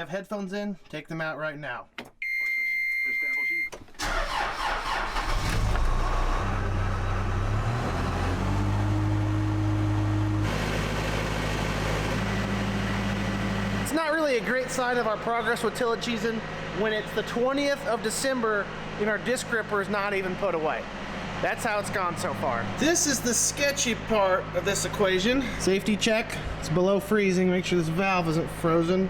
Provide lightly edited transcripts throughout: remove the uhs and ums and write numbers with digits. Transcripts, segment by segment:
have headphones in, take them out right now. It's not really a great sign of our progress with tillage season when it's the 20th of December and our disc gripper is not even put away. That's how it's gone so far. This is the sketchy part of this equation. Safety check, it's below freezing. Make sure this valve isn't frozen.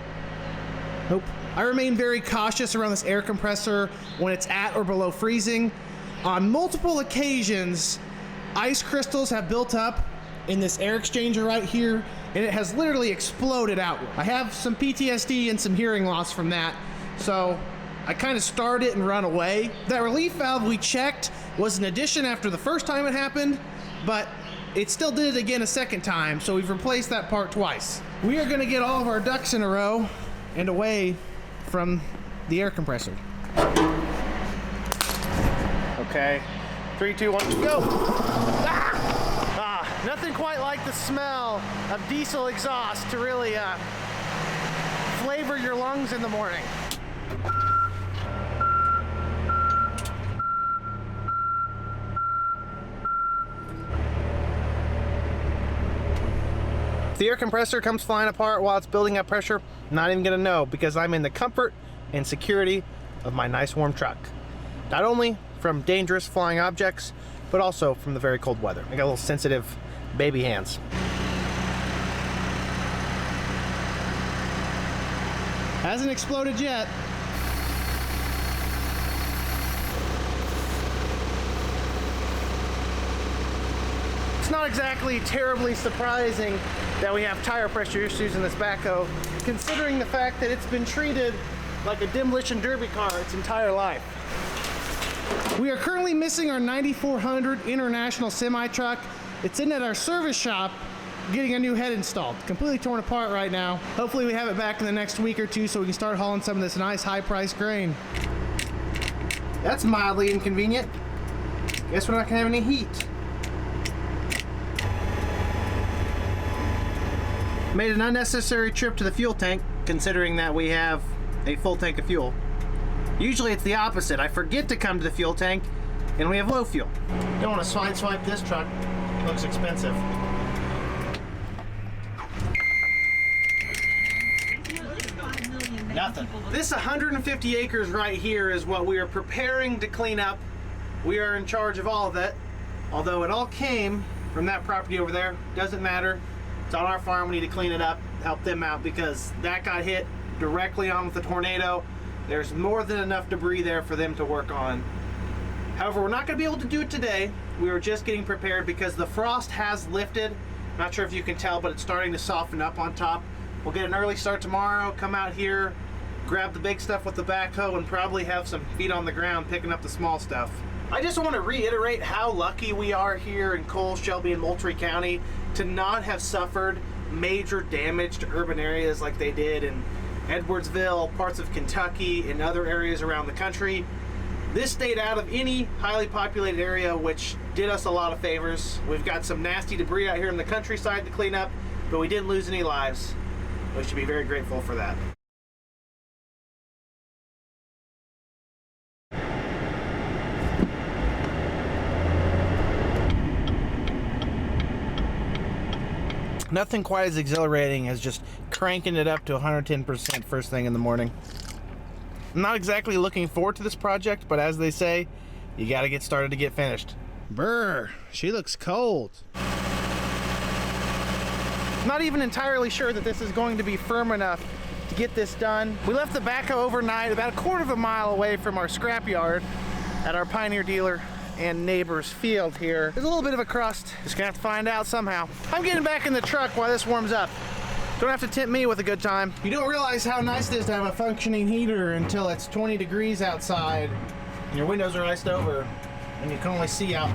Nope. I remain very cautious around this air compressor when it's at or below freezing. On multiple occasions, ice crystals have built up in this air exchanger right here, and it has literally exploded outward. I have some PTSD and some hearing loss from that, so I kind of started it and run away. That relief valve we checked was an addition after the first time it happened, but it still did it again a second time, so we've replaced that part twice. We are gonna get all of our ducks in a row and away from the air compressor. Okay, 3, 2, 1, go! Nothing quite like the smell of diesel exhaust to really flavor your lungs in the morning. If the air compressor comes flying apart while it's building up pressure, I'm not even gonna know because I'm in the comfort and security of my nice warm truck. Not only from dangerous flying objects, but also from the very cold weather. I got a little sensitive baby hands. Hasn't exploded yet. It's not exactly terribly surprising that we have tire pressure issues in this backhoe, considering the fact that it's been treated like a demolition derby car its entire life. We are currently missing our 9400 International semi truck. It's in at our service shop getting a new head installed. Completely torn apart right now. Hopefully we have it back in the next week or two so we can start hauling some of this nice high-priced grain. That's mildly inconvenient. Guess we're not gonna have any heat. Made an unnecessary trip to the fuel tank, considering that we have a full tank of fuel. Usually it's the opposite. I forget to come to the fuel tank and we have low fuel. Don't want to swipe this truck. It looks expensive. Nothing. This 150 acres right here is what we are preparing to clean up. We are in charge of all of it. Although it all came from that property over there. Doesn't matter. It's on our farm. We need to clean it up, help them out because that got hit directly on with the tornado. There's more than enough debris there for them to work on. However, we're not going to be able to do it today. We were just getting prepared because the frost has lifted. Not sure if you can tell, but it's starting to soften up on top. We'll get an early start tomorrow, come out here, grab the big stuff with the backhoe, and probably have some feet on the ground picking up the small stuff. I just want to reiterate how lucky we are here in Cole, Shelby, and Moultrie County to not have suffered major damage to urban areas like they did in Edwardsville, parts of Kentucky, and other areas around the country. This stayed out of any highly populated area, which did us a lot of favors. We've got some nasty debris out here in the countryside to clean up, but we didn't lose any lives. We should be very grateful for that. Nothing quite as exhilarating as just cranking it up to 110% first thing in the morning. I'm not exactly looking forward to this project, but as they say, you gotta get started to get finished. Brr, she looks cold. Not even entirely sure that this is going to be firm enough to get this done. We left the backhoe overnight about a quarter of a mile away from our scrapyard at our Pioneer dealer and neighbor's field here. There's a little bit of a crust. Just gonna have to find out somehow. I'm getting back in the truck while this warms up. Don't have to tempt me with a good time. You don't realize how nice it is to have a functioning heater until it's 20 degrees outside and your windows are iced over and you can only see out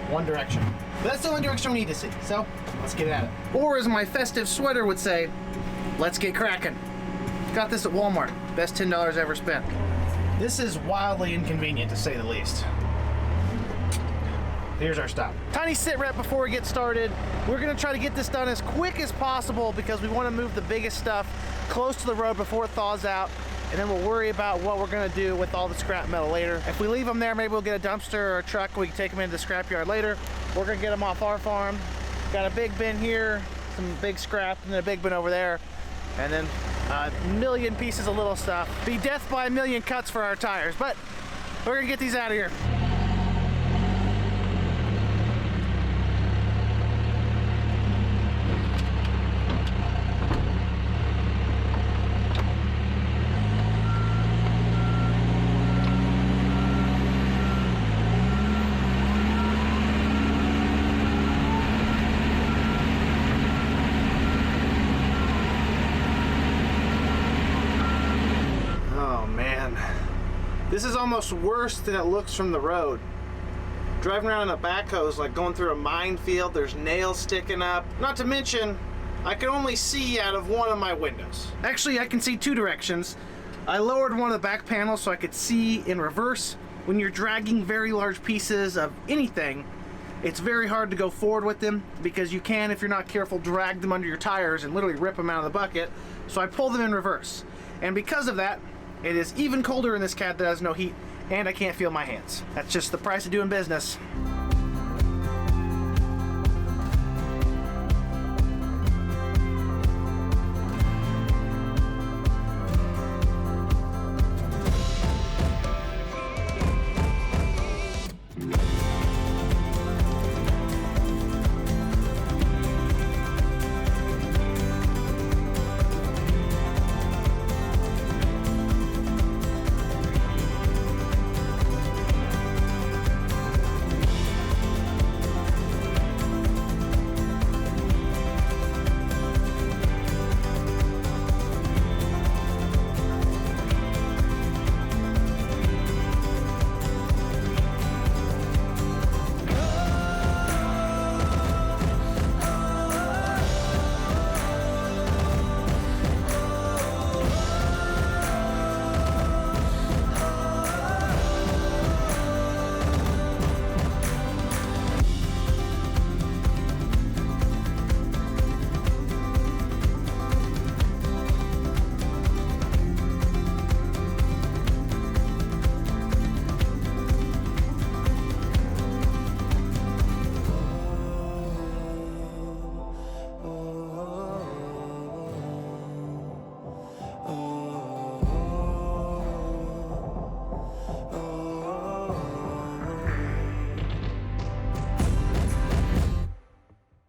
one direction. But that's the only direction we need to see, so let's get at it. Or as my festive sweater would say, let's get cracking. Got this at Walmart. Best $10 ever spent. This is wildly inconvenient to say the least. Here's our stop. Tiny sit rep before we get started. We're gonna try to get this done as quick as possible because we wanna move the biggest stuff close to the road before it thaws out, and then we'll worry about what we're gonna do with all the scrap metal later. If we leave them there, maybe we'll get a dumpster or a truck, we can take them into the scrapyard later. We're gonna get them off our farm. Got a big bin here, some big scrap, and then a big bin over there, and then a million pieces of little stuff. Be death by a million cuts for our tires, but we're gonna get these out of here. This is almost worse than it looks from the road. Driving around in a backhoe is like going through a minefield. There's nails sticking up. Not to mention, I can only see out of one of my windows. Actually, I can see two directions. I lowered one of the back panels so I could see in reverse. When you're dragging very large pieces of anything, it's very hard to go forward with them because you can, if you're not careful, drag them under your tires and literally rip them out of the bucket. So I pull them in reverse. And because of that, it is even colder in this cat that has no heat, and I can't feel my hands. That's just the price of doing business.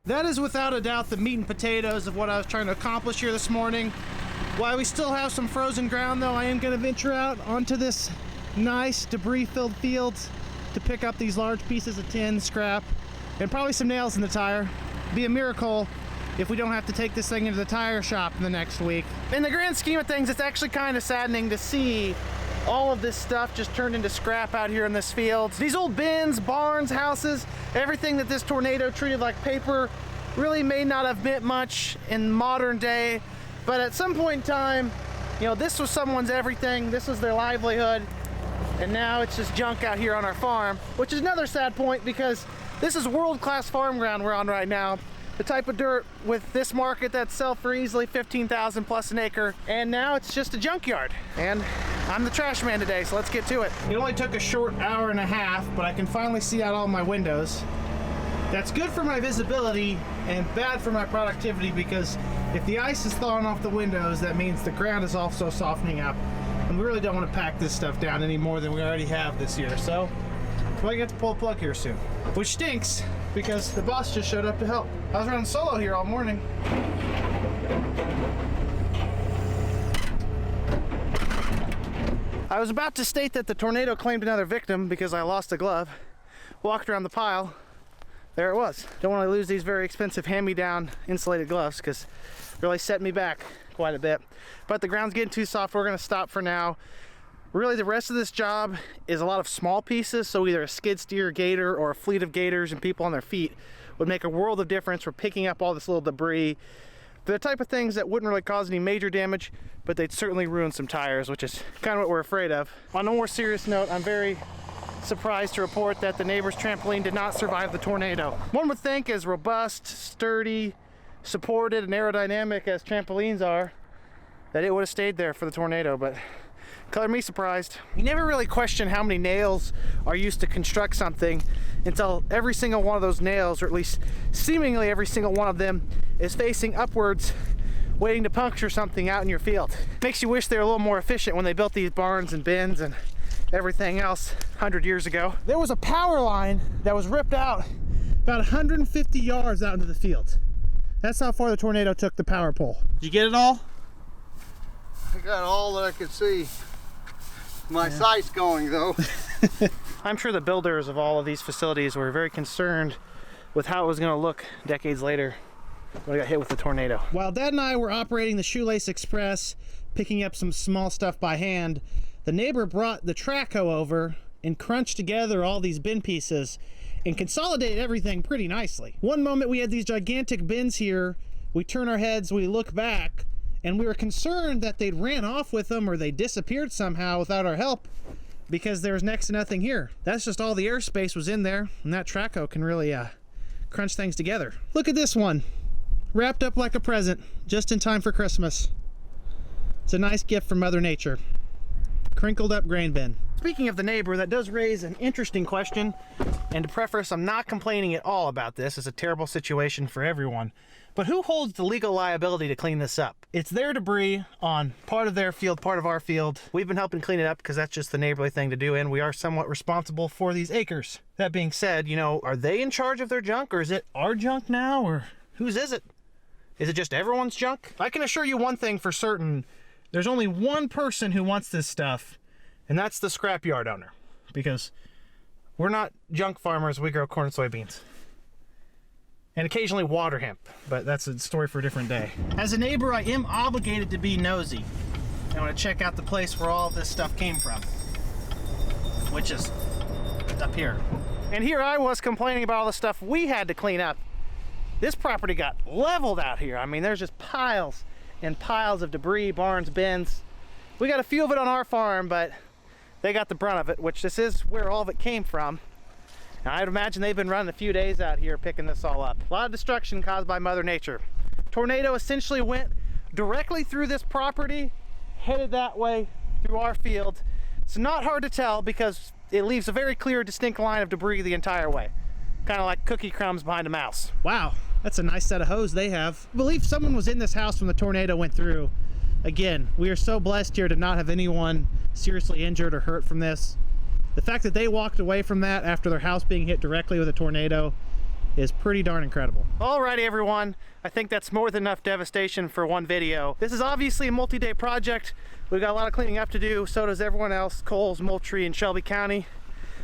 That is without a doubt the meat and potatoes of what I was trying to accomplish here this morning. While we still have some frozen ground though, I am going to venture out onto this nice debris-filled field to pick up these large pieces of tin, scrap, and probably some nails in the tire. It'd be a miracle if we don't have to take this thing into the tire shop in the next week. In the grand scheme of things, it's actually kind of saddening to see all of this stuff just turned into scrap out here in this field. These old bins, barns, houses, everything that this tornado treated like paper really may not have meant much in modern day, but at some point in time, you know, this was someone's everything, this was their livelihood, and now it's just junk out here on our farm, which is another sad point because this is world-class farm ground we're on right now. The type of dirt with this market that sell for easily $15,000 plus an acre, and now it's just a junkyard. And I'm the trash man today, so let's get to it. It only took a short hour and a half, but I can finally see out all my windows. That's good for my visibility and bad for my productivity because if the ice is thawing off the windows, that means the ground is also softening up. And we really don't want to pack this stuff down any more than we already have this year. So I get to pull a plug here soon, which stinks because the boss just showed up to help. I was running solo here all morning. I was about to state that the tornado claimed another victim because I lost a glove. Walked around the pile. There it was. Don't want to lose these very expensive hand-me-down insulated gloves because it really set me back quite a bit. But the ground's getting too soft. We're going to stop for now. Really, the rest of this job is a lot of small pieces, so either a skid steer gator or a fleet of gators and people on their feet would make a world of difference for picking up all this little debris. They're the type of things that wouldn't really cause any major damage, but they'd certainly ruin some tires, which is kind of what we're afraid of. On a more serious note, I'm very surprised to report that the neighbor's trampoline did not survive the tornado. One would think, as robust, sturdy, supported, and aerodynamic as trampolines are, that it would have stayed there for the tornado, but color me surprised. You never really question how many nails are used to construct something until every single one of those nails, or at least seemingly every single one of them, is facing upwards, waiting to puncture something out in your field. Makes you wish they were a little more efficient when they built these barns and bins and everything else 100 years ago. There was a power line that was ripped out about 150 yards out into the field. That's how far the tornado took the power pole. Did you get it all? I got all that I could see. My sight's going though. I'm sure the builders of all of these facilities were very concerned with how it was going to look decades later when I got hit with the tornado. While Dad and I were operating the Shoelace Express, picking up some small stuff by hand, the neighbor brought the track hoe over and crunched together all these bin pieces and consolidated everything pretty nicely. One moment we had these gigantic bins here, we turn our heads, we look back, and we were concerned that they'd ran off with them or they disappeared somehow without our help because there was next to nothing here. That's just all the airspace was in there, and that track hoe can really crunch things together. Look at this one, wrapped up like a present, just in time for Christmas. It's a nice gift from Mother Nature. Crinkled up grain bin. Speaking of the neighbor, that does raise an interesting question, and to preface, I'm not complaining at all about this. It's a terrible situation for everyone. But who holds the legal liability to clean this up? It's their debris on part of their field, part of our field. We've been helping clean it up because that's just the neighborly thing to do, and we are somewhat responsible for these acres. That being said, you know, are they in charge of their junk, or is it our junk now, or whose is it? Is it just everyone's junk? I can assure you one thing for certain. There's only one person who wants this stuff, and that's the scrapyard owner, because we're not junk farmers. We grow corn and soybeans. And occasionally water hemp, but that's a story for a different day. As a neighbor, I am obligated to be nosy. I want to check out the place where all this stuff came from, which is up here. And here I was complaining about all the stuff we had to clean up. This property got leveled out here. I mean, there's just piles and piles of debris, barns, bins. We got a few of it on our farm, but they got the brunt of it, which this is where all of it came from. Now, I'd imagine they've been running a few days out here picking this all up. A lot of destruction caused by Mother Nature. Tornado essentially went directly through this property, headed that way through our field. It's not hard to tell because it leaves a very clear, distinct line of debris the entire way. Kind of like cookie crumbs behind a mouse. Wow, that's a nice set of hose they have. I believe someone was in this house when the tornado went through. Again, we are so blessed here to not have anyone seriously injured or hurt from this. The fact that they walked away from that after their house being hit directly with a tornado is pretty darn incredible. Alrighty everyone, I think that's more than enough devastation for one video. This is obviously a multi-day project. We've got a lot of cleaning up to do, so does everyone else, Coles, Moultrie, and Shelby County.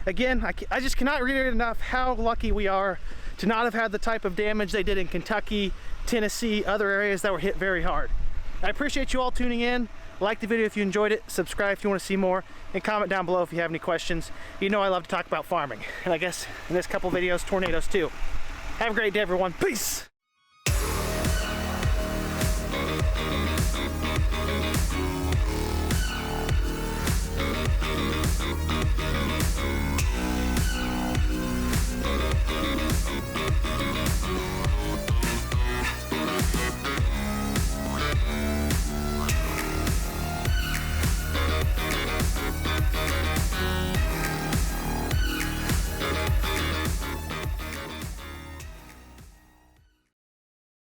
Again, I just cannot reiterate enough how lucky we are to not have had the type of damage they did in Kentucky, Tennessee, other areas that were hit very hard. I appreciate you all tuning in. Like the video if you enjoyed it, subscribe if you want to see more, and comment down below if you have any questions. You know I love to talk about farming, and I guess in this couple videos, tornadoes too. Have a great day everyone, peace!